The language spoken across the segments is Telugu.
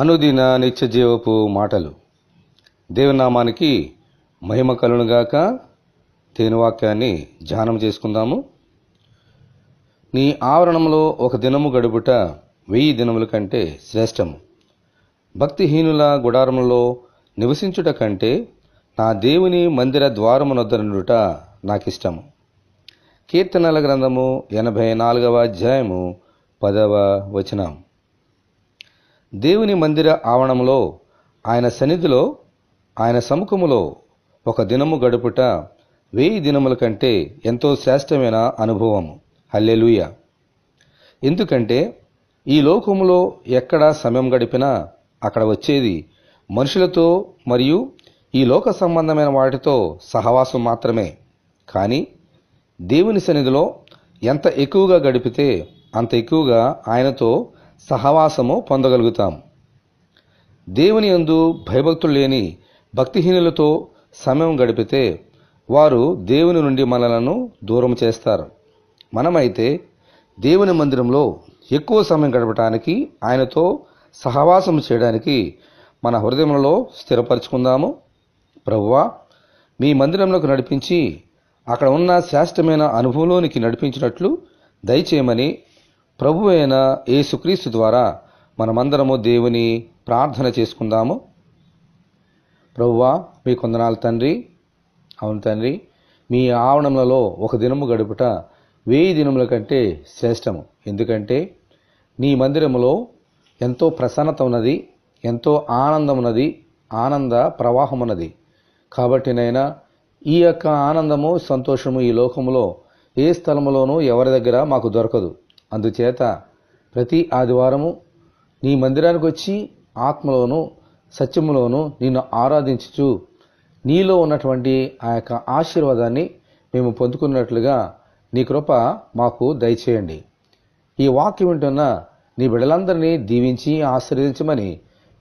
అనుదిన నిత్య జీవపు మాటలు. దేవుని నామానికి మహిమ కలుగునుగాక. తేని వాక్యాన్ని ధ్యానం చేసుకుందాము. నీ ఆవరణంలో ఒక దినము గడుపుట 1000 దినముల కంటే శ్రేష్టము. భక్తిహీనుల గుడారములలో నివసించుట కంటే నా దేవుని మందిర ద్వారమునొద్ద నుండుట నాకిష్టము. కీర్తనల గ్రంథము 84వ అధ్యాయము 10వ వచనం. దేవుని మందిర ఆవరణంలో, ఆయన సన్నిధిలో, ఆయన సముఖములో ఒక దినము గడుపుట 1000 దినముల కంటే ఎంతో శ్రేష్టమైన అనుభవము. హల్లెలూయా. ఎందుకంటే ఈ లోకములో ఎక్కడ సమయం గడిపినా అక్కడ వచ్చేది మనుషులతో మరియు ఈ లోక సంబంధమైన వాటితో సహవాసం మాత్రమే. కానీ దేవుని సన్నిధిలో ఎంత ఎక్కువగా గడిపితే అంత ఎక్కువగా ఆయనతో సహవాసము పొందగలుగుతాం. దేవుని యందు భయభక్తులు లేని భక్తిహీనులతో సమయం గడిపితే వారు దేవుని నుండి మనలను దూరం చేస్తారు. మనమైతే దేవుని మందిరంలో ఎక్కువ సమయం గడపడానికి, ఆయనతో సహవాసం చేయడానికి మన హృదయంలో స్థిరపరచుకుందాము. ప్రభువా, మీ మందిరంలోకి నడిపించి అక్కడ ఉన్న శ్రేష్టమైన అనుభవంలోనికి నడిపించినట్లు దయచేయమని ప్రభు అయిన యేసుక్రీస్తు ద్వారా మనమందరము దేవుని ప్రార్థన చేసుకుందాము. ప్రభువా, మీ కొందనాలు తండ్రి. అవును తండ్రి, మీ ఆవరణంలో ఒక దినము గడుపుట 1000 దినముల కంటే శ్రేష్టము. ఎందుకంటే నీ మందిరములో ఎంతో ప్రసన్నత ఉన్నది, ఎంతో ఆనందం ఉన్నది, ఆనంద ప్రవాహం ఉన్నది. కాబట్టి నైనా ఈ యొక్క ఆనందము, సంతోషము ఈ లోకములో ఏ స్థలములోనూ ఎవరి దగ్గర మాకు దొరకదు. అందుచేత ప్రతి ఆదివారము నీ మందిరానికి వచ్చి ఆత్మలోను సత్యములోను నిన్ను ఆరాధించుచు నీలో ఉన్నటువంటి ఆ యొక్క ఆశీర్వాదాన్ని మేము పొందుకున్నట్లుగా నీ కృప మాకు దయచేయండి. ఈ వాక్యం వింటున్న నీ బిడ్డలందరినీ దీవించి ఆశీర్వదించమని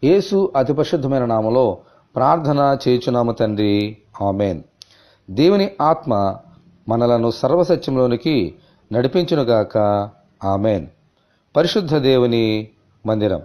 యేసు అతి పరిశుద్ధమైన నామములో ప్రార్థన చేయుచున్నాము తండ్రి. ఆమేన్. దేవుని ఆత్మ మనలను సర్వసత్యంలోనికి నడిపించునుగాక. ఆమేన్. పరిశుద్ధ దేవుని మందిరం.